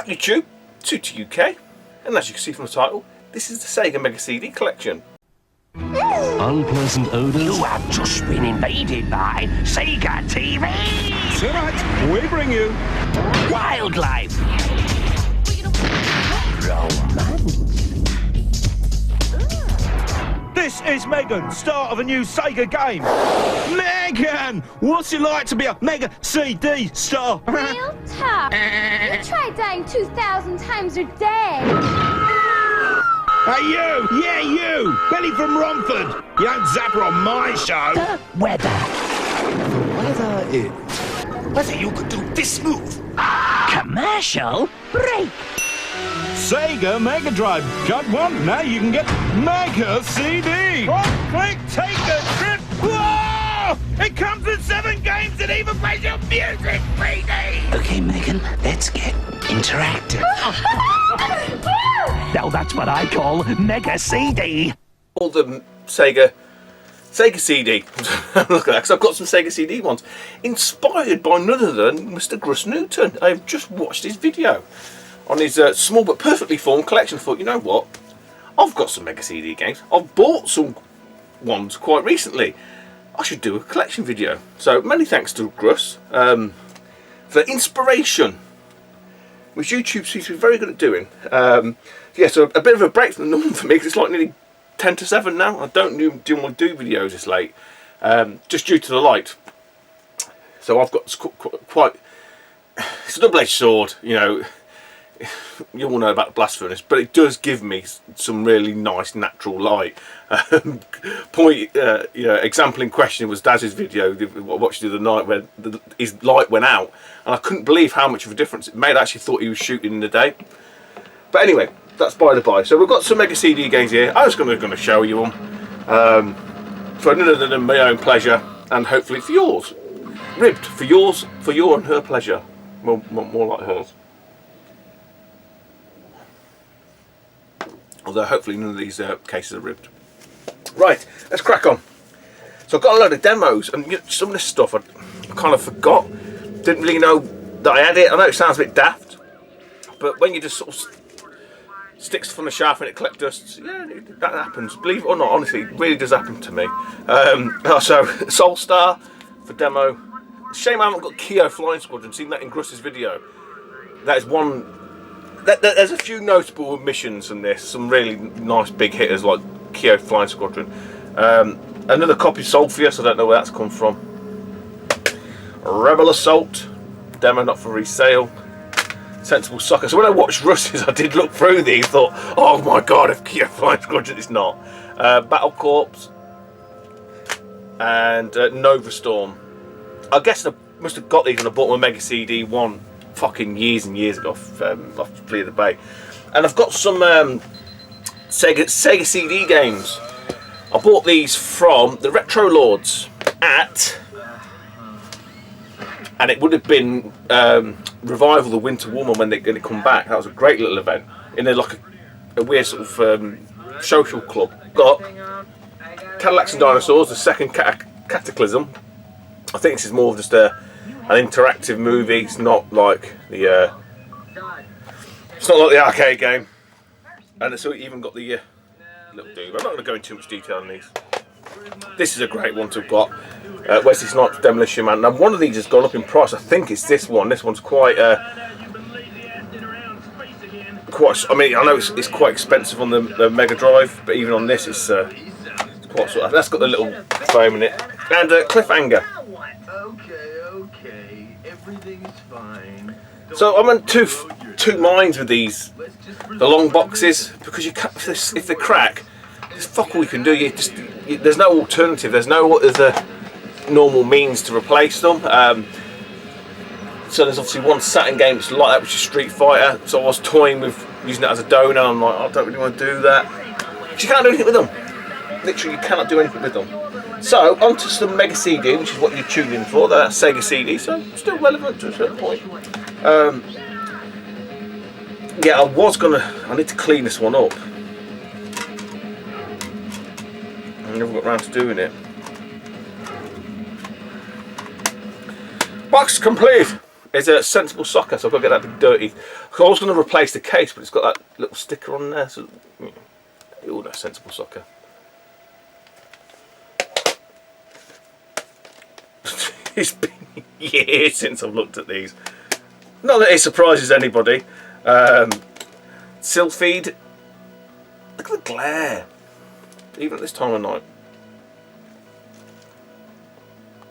back YouTube, Tutti UK, and as you can see from the title, this is the Sega MegaCD collection. Unpleasant odours. You have just been invaded by Sega TV! It's all right, we bring you. Wildlife! Romance! This is Megan, start of a new Sega game. Megan, what's it like to be a Mega CD star? Real tough. You try dying 2,000 times a day. Hey you, yeah you, Billy from Romford. You don't zap her on my show. The weather. Weather is. Whether you could do this move. Commercial break. Sega Mega Drive. Got one? Now you can get Mega CD. One click, take a trip. Whoa! It comes with 7 games and even plays your music 3D. Okay, Megan, let's get interactive. Now that's what I call Mega CD. All the Sega CD. Look at that, because I've got some Sega CD ones. Inspired by none other than Mr Gruss Newton. I've just watched his video on his small but perfectly formed collection. I thought, you know what? I've got some Mega CD games. I've bought some ones quite recently. I should do a collection video. So many thanks to Gruss for inspiration, which YouTube seems to be very good at doing. Yeah, so a bit of a break from the norm for me, because it's like nearly 10 to 7 now. I don't want to do videos this late, just due to the light. So I've got quite, it's a double-edged sword, you know. You all know about the blast furnace, but it does give me some really nice natural light. Example in question was Daz's video I watched the other night where his light went out, and I couldn't believe how much of a difference it made. I actually thought he was shooting in the day. But anyway, that's by the by. So we've got some Mega CD games here. I was going to show you them for none other than my own pleasure, and hopefully for yours. Ribbed for yours, for your and her pleasure. More like hers. Although hopefully none of these cases are ribbed. Right, let's crack on. So I've got a load of demos, and some of this stuff I kind of forgot. Didn't really know that I had it. I know it sounds a bit daft, but when you just sort of sticks from the shaft and it collects dust, yeah, that happens. Believe it or not, honestly, it really does happen to me. So Soul Star for demo. Shame I haven't got Kyo Flying Squadron. Seen that in Gruss's video. That is one. There's a few notable omissions from this. Some really nice big hitters like Kyo Flying Squadron. Another copy of Solfius, I don't know where that's come from. Rebel Assault, demo not for resale. Sensible Soccer. So when I watched Russ's, I did look through these, thought, oh my god, if Kyo Flying Squadron is not. Battle Corps and Nova Storm. I guess I must have got these when I bought my Mega CD one fucking years and years ago off Flea of the Bay. And I've got some Sega CD games. I bought these from the Retro Lords and it would have been Revival the Winter Woman when they're going to come back. That was a great little event in a weird sort of social club. Got Cadillacs and Dinosaurs, the second Cataclysm. I think this is more of just an interactive movie. It's not like the arcade game. And it's even got the little dude. I'm not going to go into too much detail on these. This is a great one to have got. Wesley Snipes Demolition Man. Now one of these has gone up in price. I think it's this one. This one's quite. I mean, I know it's quite expensive on the Mega Drive, but even on this, it's quite sort of. That's got the little foam in it and Cliffhanger. Okay, everything's fine. So I'm on two minds with these, the long boxes, because you can't, if they crack, there's fuck all you can do. There's no alternative. There's no other normal means to replace them. So there's obviously one Saturn game that's like that, which is Street Fighter. So I was toying with using it as a donor. I'm like, I don't really want to do that. But you can't do anything with them. Literally, you cannot do anything with them. So onto some Mega CD, which is what you're tuning in for. That's Sega CD, so still relevant to a certain point. Yeah, I need to clean this one up. I never got around to doing it. Box complete. It's a Sensible Soccer, so I've got to get that dirty. I was going to replace the case, but it's got that little sticker on there. So, oh, no, Sensible Soccer. It's been years since I've looked at these. Not that it surprises anybody. Sylphied. Look at the glare. Even at this time of night.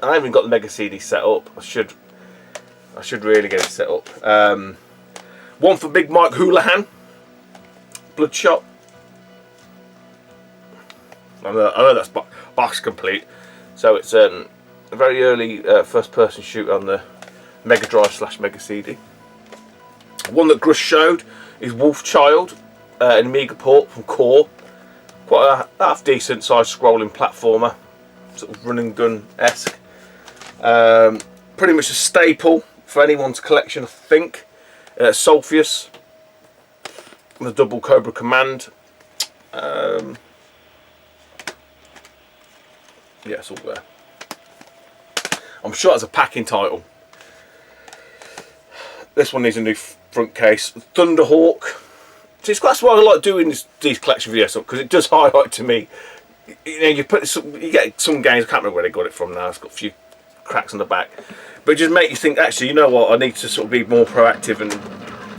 I haven't even got the MegaCD set up. I should really get it set up. One for Big Mike Houlihan. Bloodshot. I know that's box complete. So it's a very early first-person shooter on the Mega Drive / MegaCD. One that Gruss showed is Wolf Child, an Amiga port from Core. Quite a half-decent sized scrolling platformer, sort of run and gun-esque. Pretty much a staple for anyone's collection, I think. Solfius, the double Cobra Command. Yeah, it's all there. I'm sure it's a packing title. This one needs a new front case. Thunderhawk. See, that's why I like doing these collection videos, because it does highlight to me. You know, you get some games. I can't remember where they got it from now. It's got a few cracks on the back, but it just make you think. Actually, you know what? I need to sort of be more proactive and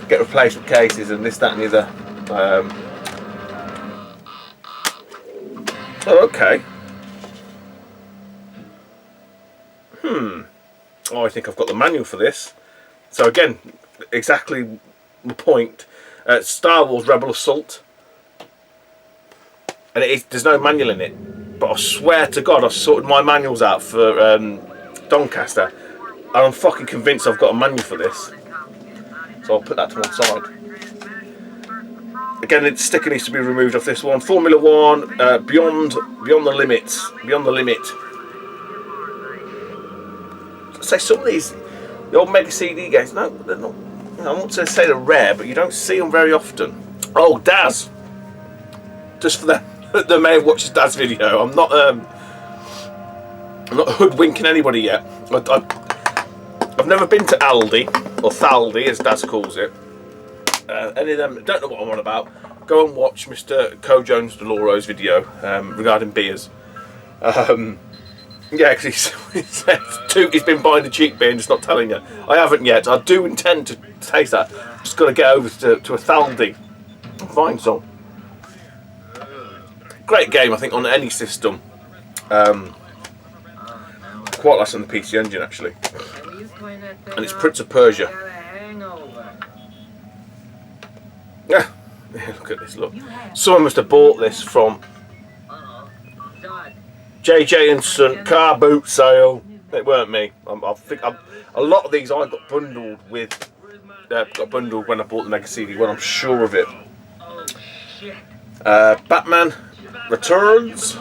get replacement cases and this, that, and the other. Oh, okay. Oh, I think I've got the manual for this. So again, exactly the point. Star Wars Rebel Assault, and there's no manual in it. But I swear to God, I've sorted my manuals out for Doncaster, and I'm fucking convinced I've got a manual for this. So I'll put that to one side. Again, the sticker needs to be removed off this one. Formula One, Beyond the Limits, Beyond the Limit. Say some of these, the old MegaCD games, no, they're not. I want to say they're rare, but you don't see them very often. Oh, Daz. Just for them that may have watched Daz's video, I'm not hoodwinking anybody yet. I've never been to Aldi, or Thaldi as Daz calls it. Any of them don't know what I'm on about. Go and watch Mr. Co Jones DeLauro's video regarding beers. Yeah, because he's been buying the cheap beer and just not telling you. I haven't yet. I do intend to taste that. Just got to get over to a Thaldi and find some. Great game, I think, on any system. Quite less on the PC Engine, actually. And it's Prince of Persia. Yeah, look at this, look. Someone must have bought this from JJ and Son car boot sale. It weren't me. I think a lot of these I got bundled with. Got bundled when I bought the MegaCD one. I'm sure of it. Batman Returns,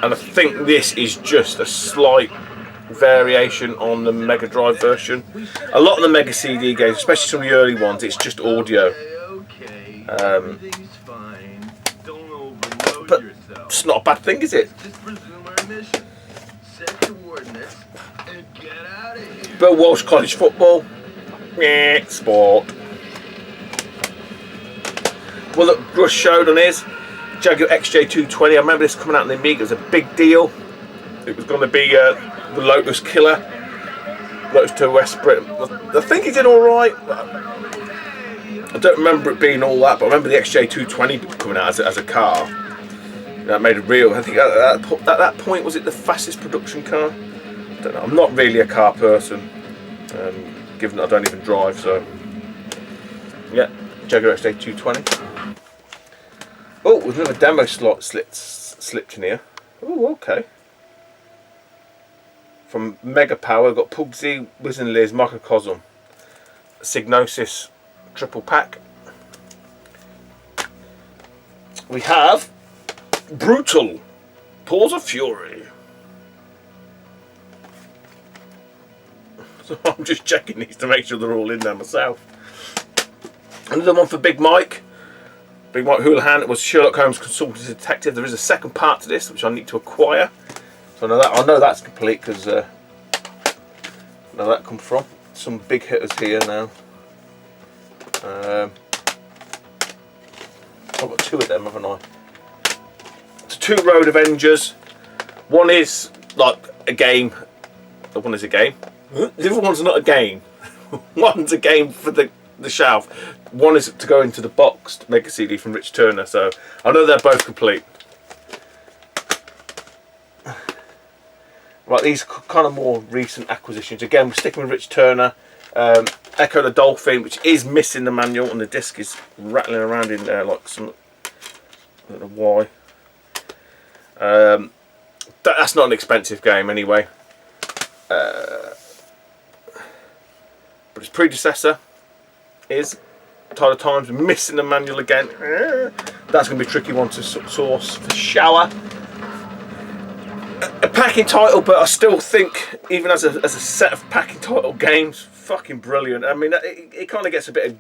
and I think this is just a slight variation on the Mega Drive version. A lot of the MegaCD games, especially some of the early ones, it's just audio. But it's not a bad thing, is it? But Welsh College football, sport. Well, look, Gruss showed on his Jaguar XJ220. I remember this coming out in the Amiga. It was a big deal. It was going to be the Lotus Killer, Lotus to West Britain. I think he did all right. I don't remember it being all that, but I remember the XJ220 coming out as a car. That made it real. I think at that point, was it the fastest production car? I don't know. I'm not really a car person, given that I don't even drive. So, yeah, Jaguar XJ220. Oh, there's another demo slot slipped in here. Oh, okay. From Mega Power, we've got Pugsy, Wiz and Liz, Microcosm, Signosis triple pack. We have Brutal, Paws of Fury. So I'm just checking these to make sure they're all in there myself. Another one for Big Mike. Big Mike Houlihan. It was Sherlock Holmes Consultant Detective. There is a second part to this which I need to acquire. So I know that's complete because I where that come from. Some big hitters here now. I've got two of them, haven't I? It's 2 Road Avengers. One is like a game. One is a game. The other one's not a game. One's a game for the shelf. One is to go into the boxed MegaCD from Rich Turner. So I know they're both complete. Right, these kind of more recent acquisitions. Again, we're sticking with Rich Turner. Echo the Dolphin, which is missing the manual, and the disc is rattling around in there like some. I don't know why. That's not an expensive game anyway. But its predecessor is Untitled Times, missing the manual again. That's going to be a tricky one to source for Shower. A packing title, but I still think, even as a set of packing title games, fucking brilliant. I mean, it kind of gets a bit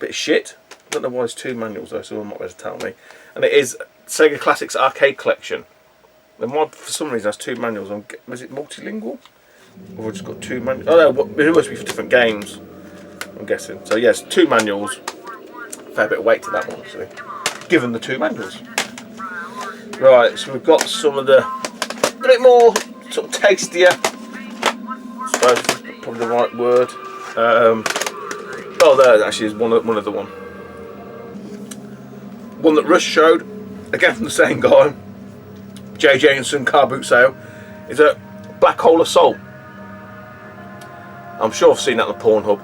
of shit. I don't know why there's 2 manuals though, so I'm not going to tell me. And it is Sega Classics Arcade Collection. And why, for some reason, has 2 manuals. Was it multilingual? Or have I just got 2 manuals? Oh no, it must be for different games, I'm guessing. So yes, 2 manuals. Fair bit of weight to that one, actually, given the 2 manuals. Right, so we've got some of the a bit more sort of tastier, I suppose is probably the right word. Oh, there actually is one of the one that Rush showed, again from the same guy, JJ and Son Car Boot Sale, is a Black Hole of Soul. I'm sure I've seen that on Pornhub.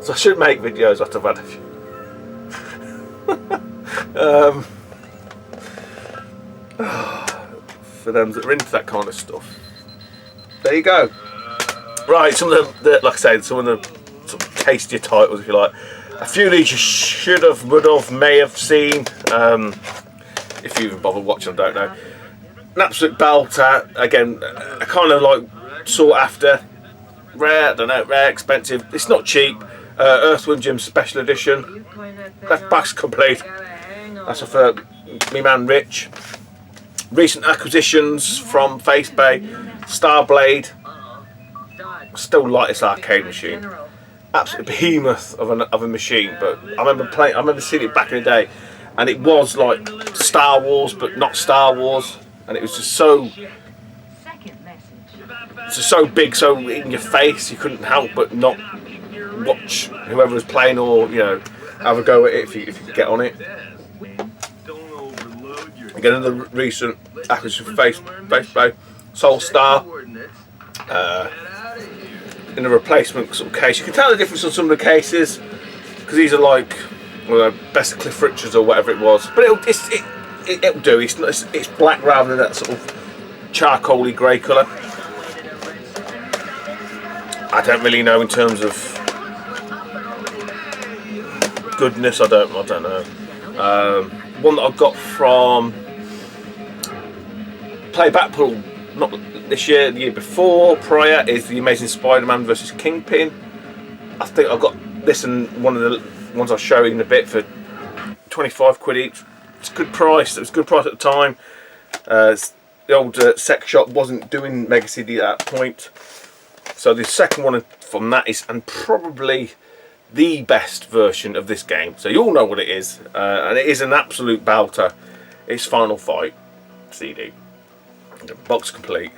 So I should make videos after I've had a few. For them that are into that kind of stuff. There you go. Right, some of the like I said, some of the sort of tastier titles, if you like. A few of these you should have, would have, may have seen. If you even bother watching, I don't know. An absolute belter. Again, a kind of like sought after, rare. I don't know, rare, expensive. It's not cheap. Earthworm Jim Special Edition. That's box complete. That's for me man Rich. Recent acquisitions from Facebay, Starblade. Still like this arcade machine. Absolute behemoth of a machine. But I remember seeing it back in the day, and it was like Star Wars, but not Star Wars, and it was just so big, so in your face, you couldn't help but not watch whoever was playing, or have a go at it if you could get on it. Again, another recent acquisition for Facebay, Soul Star, in a replacement sort of case. You can tell the difference on some of the cases because these are like Best of Cliff Richards or whatever it was, but it'll do. It's black rather than that sort of charcoaly grey colour. I don't really know in terms of goodness. I don't know. One that I got from Play Backpool, not this year, the year before, prior, is the Amazing Spider-Man vs Kingpin. I think I got this and one of the ones I'll show you in a bit for 25 quid each. It's a good price. It was a good price at the time. The old sex shop wasn't doing MegaCD at that point. So the second one from that is, and probably the best version of this game. So you all know what it is, and it is an absolute belter. It's Final Fight CD, box complete.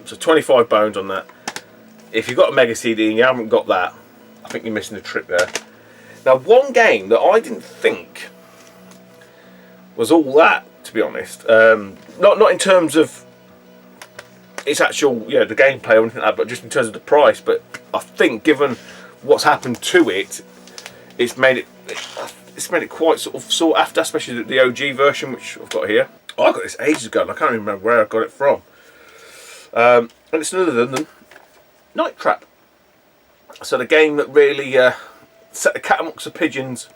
So 25 bones on that. If you've got a MegaCD and you haven't got that, I think you're missing a trick there. Now, one game that I didn't think was all that, to be honest, not in terms of its actual, the gameplay or anything like that, but just in terms of the price. But I think, given what's happened to it, it's made it quite sort of sought after, especially the OG version, which I've got here. I got this ages ago, and I can't even remember where I got it from. And it's none other than Night Trap. So the game that really set the cat amongst the pigeons.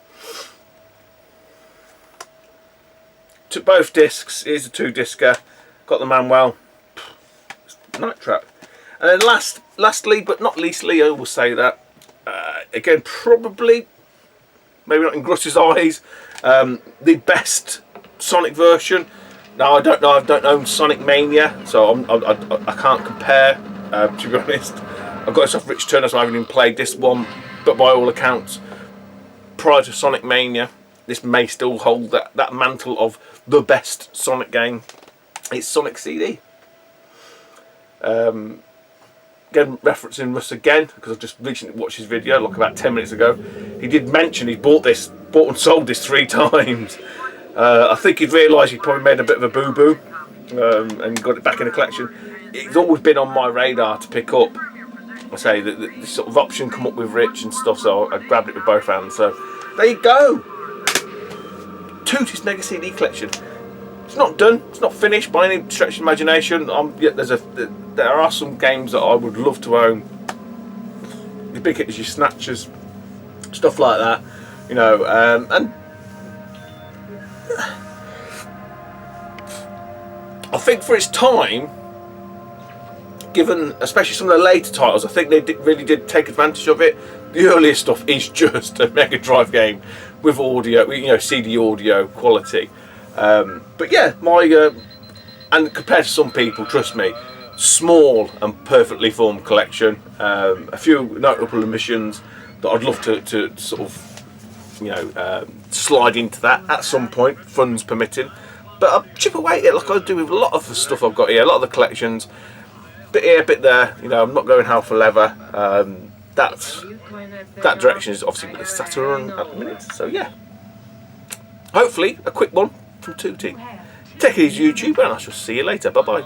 Took both discs. Here's a 2-discer. Got the manual. Night Trap. And then lastly, but not leastly, I will say that again, probably, maybe not in Gruss's eyes, the best Sonic version. Now I don't own Sonic Mania, so I can't compare. To be honest, I've got this off Rich Turner, so I haven't even played this one. But by all accounts, prior to Sonic Mania, this may still hold that mantle of the best Sonic game. It's Sonic CD. Again, referencing Russ again, because I've just recently watched his video, like about 10 minutes ago. He did mention he bought and sold this 3 times. I think he'd realised he probably made a bit of a boo-boo and got it back in the collection. It's always been on my radar to pick up. I say that this sort of option come up with Rich and stuff, so I grabbed it with both hands. So there you go. Tootie's Mega CD collection. It's not done. It's not finished by any stretch of imagination. There are some games that I would love to own. The big hitters, your Snatchers, stuff like that. You know, and I think for its time, given especially some of the later titles, I think they really did take advantage of it. The earlier stuff is just a Mega Drive game with audio, you know, CD audio quality. But yeah, and compared to some people, trust me, small and perfectly formed collection. A few notable omissions that I'd love to sort of, you know, slide into that at some point, funds permitting. But I'll chip away at it like I do with a lot of the stuff I've got here, a lot of the collections. Bit here, bit there. You know, I'm not going hell for leather. That direction is obviously with the Saturn at the minute. So yeah, hopefully a quick one from Tootie. Take it easy, YouTube, and I shall see you later. Bye bye.